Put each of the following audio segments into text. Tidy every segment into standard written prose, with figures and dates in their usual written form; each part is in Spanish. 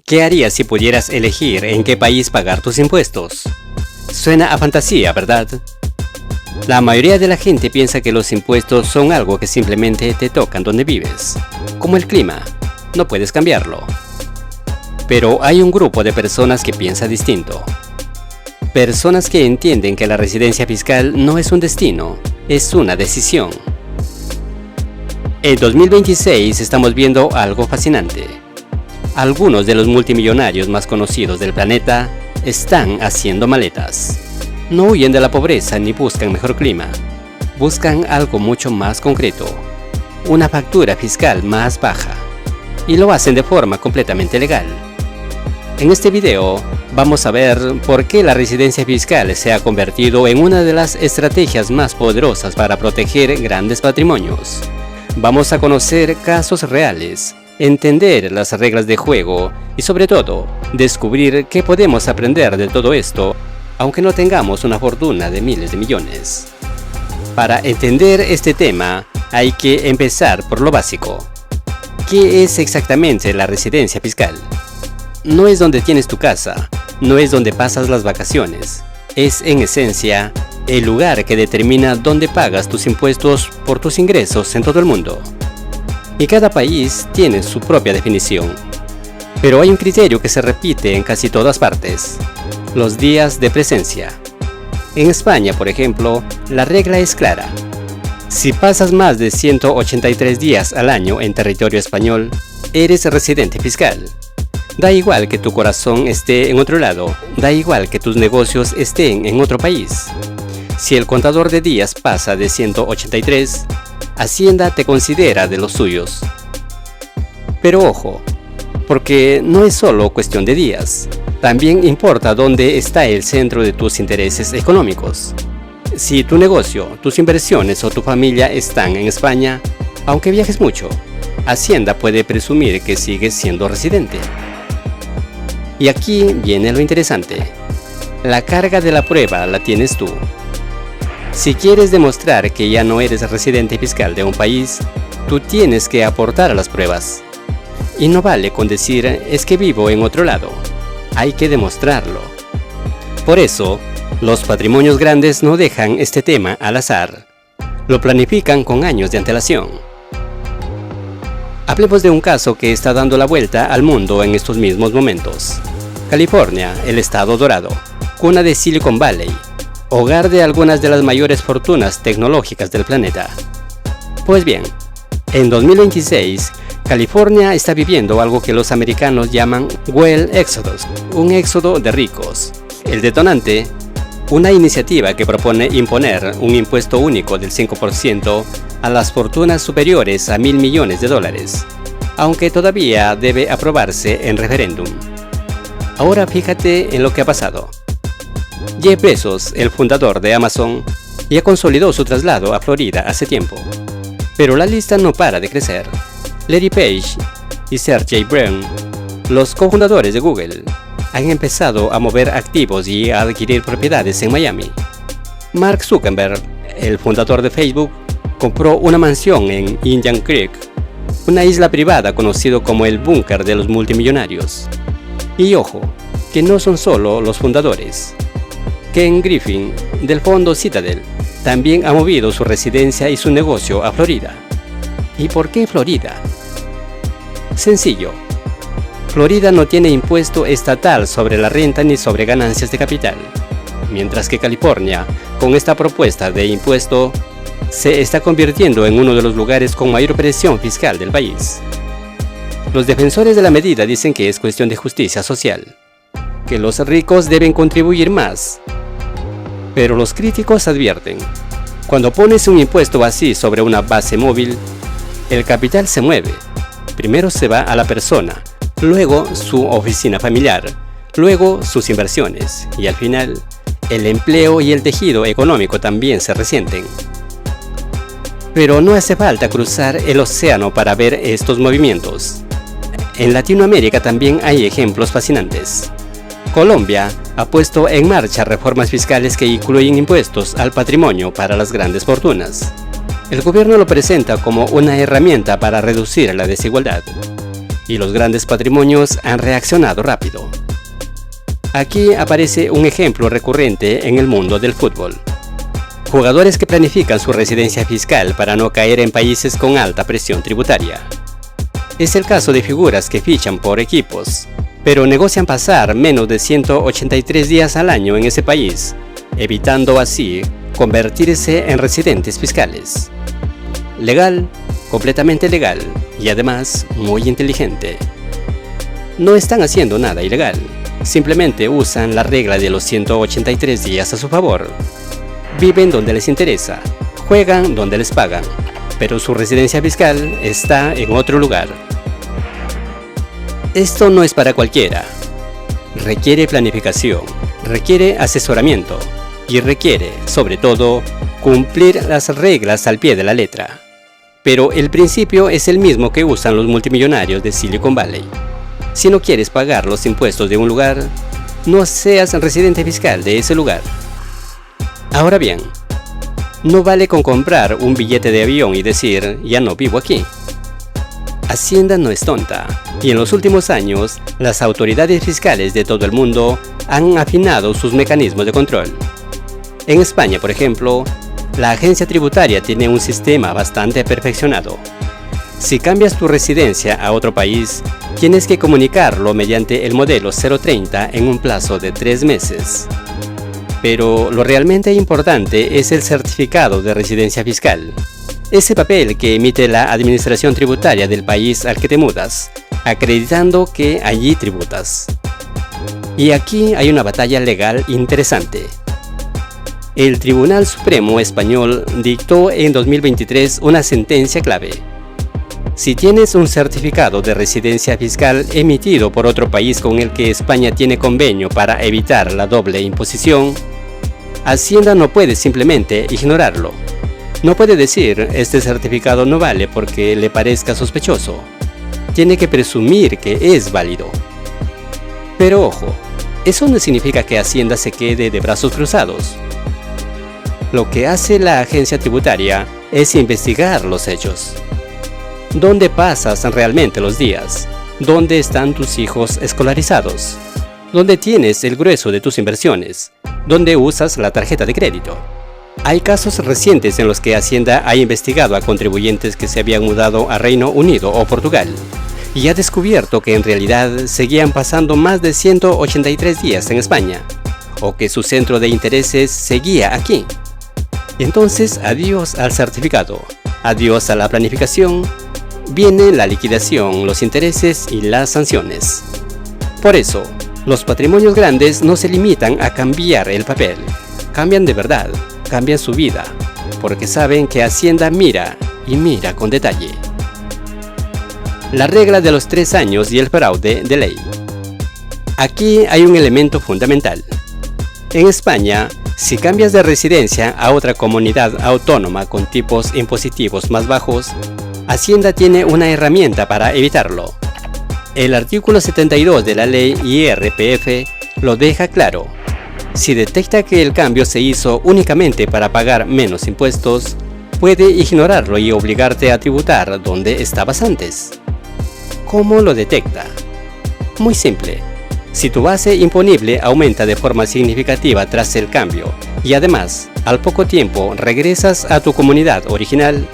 ¿Qué harías si pudieras elegir en qué país pagar tus impuestos? Suena a fantasía, ¿verdad? La mayoría de la gente piensa que los impuestos son algo que simplemente te tocan donde vives, como el clima, no puedes cambiarlo. Pero hay un grupo de personas que piensa distinto. Personas que entienden que la residencia fiscal no es un destino, es una decisión. En 2026 estamos viendo algo fascinante. Algunos de los multimillonarios más conocidos del planeta están haciendo maletas. No huyen de la pobreza ni buscan mejor clima. Buscan algo mucho más concreto, una factura fiscal más baja. Y lo hacen de forma completamente legal. En este video vamos a ver por qué la residencia fiscal se ha convertido en una de las estrategias más poderosas para proteger grandes patrimonios. Vamos a conocer casos reales, entender las reglas de juego y sobre todo, descubrir qué podemos aprender de todo esto, aunque no tengamos una fortuna de miles de millones. Para entender este tema, hay que empezar por lo básico. ¿Qué es exactamente la residencia fiscal? No es donde tienes tu casa, no es donde pasas las vacaciones. Es en esencia el lugar que determina dónde pagas tus impuestos por tus ingresos en todo el mundo. Y cada país tiene su propia definición. Pero hay un criterio que se repite en casi todas partes: los días de presencia. En España, por ejemplo, la regla es clara. Si pasas más de 183 días al año en territorio español, eres residente fiscal. Da igual que tu corazón esté en otro lado, da igual que tus negocios estén en otro país. Si el contador de días pasa de 183, Hacienda te considera de los suyos. Pero ojo, porque no es solo cuestión de días, también importa dónde está el centro de tus intereses económicos. Si tu negocio, tus inversiones o tu familia están en España, aunque viajes mucho, Hacienda puede presumir que sigues siendo residente. Y aquí viene lo interesante. La carga de la prueba la tienes tú. Si quieres demostrar que ya no eres residente fiscal de un país, tú tienes que aportar las pruebas. Y no vale con decir es que vivo en otro lado. Hay que demostrarlo. Por eso, los patrimonios grandes no dejan este tema al azar. Lo planifican con años de antelación. Hablemos de un caso que está dando la vuelta al mundo en estos mismos momentos. California, el estado dorado, cuna de Silicon Valley, hogar de algunas de las mayores fortunas tecnológicas del planeta. Pues bien, en 2026, California está viviendo algo que los americanos llaman Wealth Exodus, un éxodo de ricos. El detonante, una iniciativa que propone imponer un impuesto único del 5% a las fortunas superiores a $1.000 millones, aunque todavía debe aprobarse en referéndum. Ahora fíjate en lo que ha pasado. Jeff Bezos, el fundador de Amazon, ya consolidó su traslado a Florida hace tiempo. Pero la lista no para de crecer. Larry Page y Sergey Brin, los cofundadores de Google, han empezado a mover activos y a adquirir propiedades en Miami. Mark Zuckerberg, el fundador de Facebook, compró una mansión en Indian Creek, una isla privada conocido como el búnker de los multimillonarios. Y ojo, que no son solo los fundadores. Ken Griffin, del fondo Citadel, también ha movido su residencia y su negocio a Florida. ¿Y por qué Florida? Sencillo. Florida no tiene impuesto estatal sobre la renta ni sobre ganancias de capital, mientras que California, con esta propuesta de impuesto, se está convirtiendo en uno de los lugares con mayor presión fiscal del país. Los defensores de la medida dicen que es cuestión de justicia social, que los ricos deben contribuir más. Pero los críticos advierten, cuando pones un impuesto así sobre una base móvil, el capital se mueve. Primero se va a la persona, luego su oficina familiar, luego sus inversiones y al final, el empleo y el tejido económico también se resienten. Pero no hace falta cruzar el océano para ver estos movimientos. En Latinoamérica también hay ejemplos fascinantes. Colombia ha puesto en marcha reformas fiscales que incluyen impuestos al patrimonio para las grandes fortunas. El gobierno lo presenta como una herramienta para reducir la desigualdad. y los grandes patrimonios han reaccionado rápido. Aquí aparece un ejemplo recurrente en el mundo del fútbol. Jugadores que planifican su residencia fiscal para no caer en países con alta presión tributaria. Es el caso de figuras que fichan por equipos, pero negocian pasar menos de 183 días al año en ese país, evitando así convertirse en residentes fiscales. Legal, completamente legal y además muy inteligente. No están haciendo nada ilegal, simplemente usan la regla de los 183 días a su favor. Viven donde les interesa, juegan donde les pagan, pero su residencia fiscal está en otro lugar. Esto no es para cualquiera. Requiere planificación, requiere asesoramiento y requiere, sobre todo, cumplir las reglas al pie de la letra. Pero el principio es el mismo que usan los multimillonarios de Silicon Valley. Si no quieres pagar los impuestos de un lugar, no seas residente fiscal de ese lugar. Ahora bien, no vale con comprar un billete de avión y decir, ya no vivo aquí. Hacienda no es tonta, y en los últimos años, las autoridades fiscales de todo el mundo han afinado sus mecanismos de control. En España, por ejemplo, la agencia tributaria tiene un sistema bastante perfeccionado. Si cambias tu residencia a otro país, tienes que comunicarlo mediante el modelo 030 en un plazo de 3 meses. Pero lo realmente importante es el certificado de residencia fiscal. Ese papel que emite la administración tributaria del país al que te mudas, acreditando que allí tributas. Y aquí hay una batalla legal interesante. El Tribunal Supremo Español dictó en 2023 una sentencia clave. Si tienes un certificado de residencia fiscal emitido por otro país con el que España tiene convenio para evitar la doble imposición, Hacienda no puede simplemente ignorarlo. No puede decir, este certificado no vale porque le parezca sospechoso. Tiene que presumir que es válido. Pero ojo, eso no significa que Hacienda se quede de brazos cruzados. Lo que hace la agencia tributaria es investigar los hechos. ¿Dónde pasas realmente los días? ¿Dónde están tus hijos escolarizados? ¿Dónde tienes el grueso de tus inversiones? ¿Dónde usas la tarjeta de crédito? Hay casos recientes en los que Hacienda ha investigado a contribuyentes que se habían mudado a Reino Unido o Portugal y ha descubierto que en realidad seguían pasando más de 183 días en España o que su centro de intereses seguía aquí. Entonces, adiós al certificado, adiós a la planificación, viene la liquidación, los intereses y las sanciones. Por eso, los patrimonios grandes no se limitan a cambiar el papel, cambian de verdad, cambian su vida, porque saben que Hacienda mira y mira con detalle. La regla de los 3 años y el fraude de ley. Aquí hay un elemento fundamental. En España, si cambias de residencia a otra comunidad autónoma con tipos impositivos más bajos, Hacienda tiene una herramienta para evitarlo. El artículo 72 de la ley IRPF lo deja claro. Si detecta que el cambio se hizo únicamente para pagar menos impuestos, puede ignorarlo y obligarte a tributar donde estabas antes. ¿Cómo lo detecta? Muy simple. Si tu base imponible aumenta de forma significativa tras el cambio y además, al poco tiempo regresas a tu comunidad original,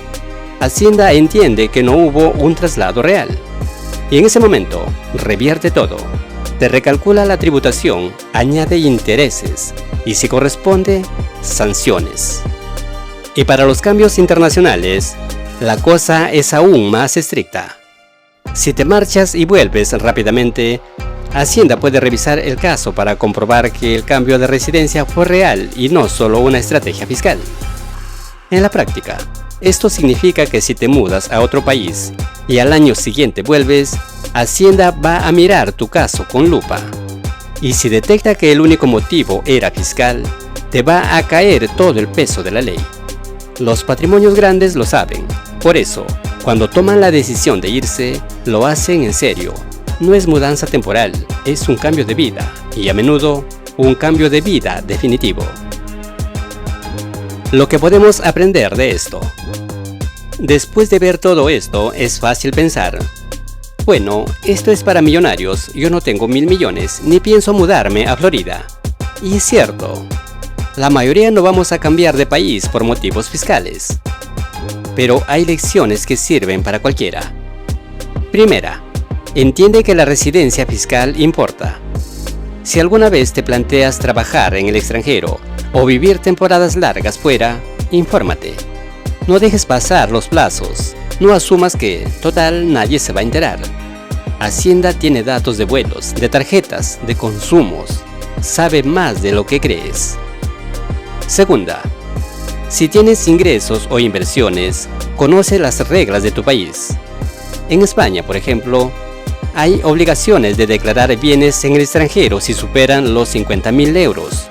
Hacienda entiende que no hubo un traslado real. Y en ese momento, revierte todo. Te recalcula la tributación, añade intereses y si corresponde, sanciones. Y para los cambios internacionales, la cosa es aún más estricta. Si te marchas y vuelves rápidamente, Hacienda puede revisar el caso para comprobar que el cambio de residencia fue real y no solo una estrategia fiscal. En la práctica, esto significa que si te mudas a otro país y al año siguiente vuelves, Hacienda va a mirar tu caso con lupa. Y si detecta que el único motivo era fiscal, te va a caer todo el peso de la ley. Los patrimonios grandes lo saben. Por eso, cuando toman la decisión de irse, lo hacen en serio. No es mudanza temporal, es un cambio de vida, y a menudo, un cambio de vida definitivo. Lo que podemos aprender de esto. Después de ver todo esto, es fácil pensar, Bueno, esto es para millonarios, yo no tengo 1.000 millones, ni pienso mudarme a Florida. Y es cierto, la mayoría no vamos a cambiar de país por motivos fiscales. Pero hay lecciones que sirven para cualquiera. Primera, entiende que la residencia fiscal importa. Si alguna vez te planteas trabajar en el extranjero o vivir temporadas largas fuera, infórmate. No dejes pasar los plazos. No asumas que, total, nadie se va a enterar. Hacienda tiene datos de vuelos, de tarjetas, de consumos. Sabe más de lo que crees. Segunda, si tienes ingresos o inversiones, conoce las reglas de tu país. En España, por ejemplo, hay obligaciones de declarar bienes en el extranjero si superan los 50.000 euros.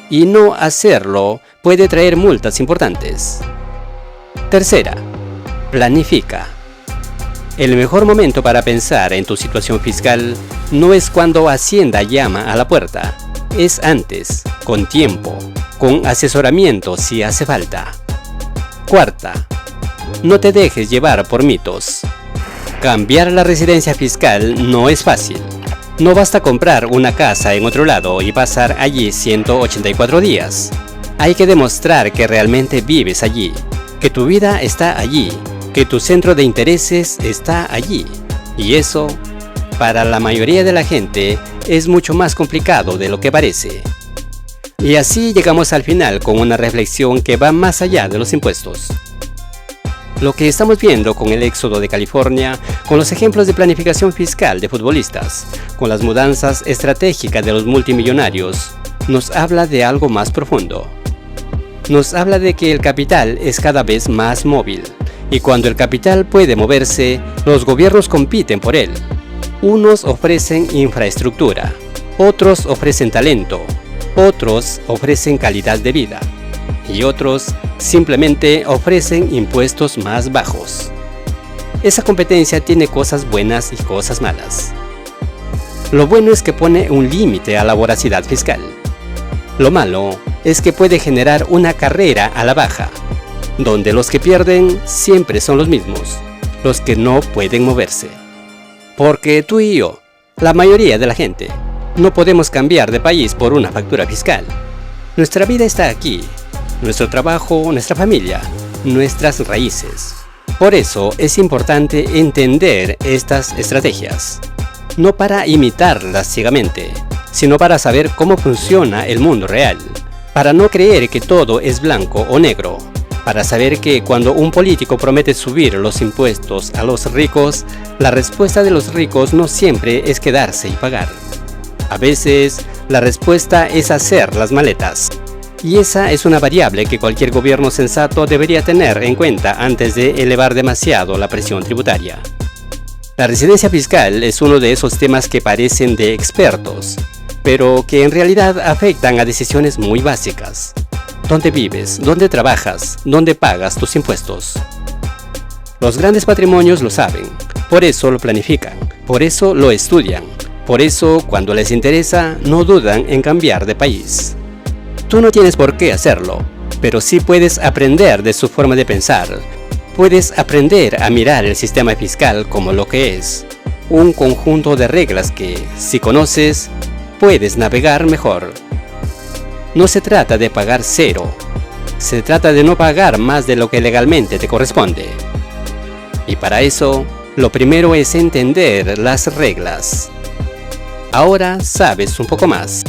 Y no hacerlo puede traer multas importantes. Tercera, planifica. El mejor momento para pensar en tu situación fiscal no es cuando Hacienda llama a la puerta, es antes, con tiempo, con asesoramiento si hace falta. Cuarta, no te dejes llevar por mitos. Cambiar la residencia fiscal no es fácil. No basta comprar una casa en otro lado y pasar allí 184 días. Hay que demostrar que realmente vives allí, que tu vida está allí, que tu centro de intereses está allí. Y eso, para la mayoría de la gente, es mucho más complicado de lo que parece. Y así llegamos al final con una reflexión que va más allá de los impuestos. Lo que estamos viendo con el éxodo de California, con los ejemplos de planificación fiscal de futbolistas, con las mudanzas estratégicas de los multimillonarios, nos habla de algo más profundo. Nos habla de que el capital es cada vez más móvil. Y cuando el capital puede moverse, los gobiernos compiten por él. Unos ofrecen infraestructura, otros ofrecen talento, otros ofrecen calidad de vida y otros simplemente ofrecen impuestos más bajos. Esa competencia tiene cosas buenas y cosas malas. Lo bueno es que pone un límite a la voracidad fiscal. Lo malo es que puede generar una carrera a la baja, donde los que pierden siempre son los mismos, los que no pueden moverse. Porque tú y yo, la mayoría de la gente, no podemos cambiar de país por una factura fiscal. Nuestra vida está aquí, nuestro trabajo, nuestra familia, nuestras raíces. Por eso es importante entender estas estrategias, no para imitarlas ciegamente, sino para saber cómo funciona el mundo real, para no creer que todo es blanco o negro, para saber que cuando un político promete subir los impuestos a los ricos, la respuesta de los ricos no siempre es quedarse y pagar. A veces, la respuesta es hacer las maletas. Y esa es una variable que cualquier gobierno sensato debería tener en cuenta antes de elevar demasiado la presión tributaria. La residencia fiscal es uno de esos temas que parecen de expertos, pero que en realidad afectan a decisiones muy básicas. ¿Dónde vives? ¿Dónde trabajas? ¿Dónde pagas tus impuestos? Los grandes patrimonios lo saben, por eso lo planifican, por eso lo estudian, por eso cuando les interesa no dudan en cambiar de país. Tú no tienes por qué hacerlo, pero sí puedes aprender de su forma de pensar. Puedes aprender a mirar el sistema fiscal como lo que es, un conjunto de reglas que, si conoces, puedes navegar mejor. No se trata de pagar cero, se trata de no pagar más de lo que legalmente te corresponde. Y para eso, lo primero es entender las reglas. Ahora sabes un poco más.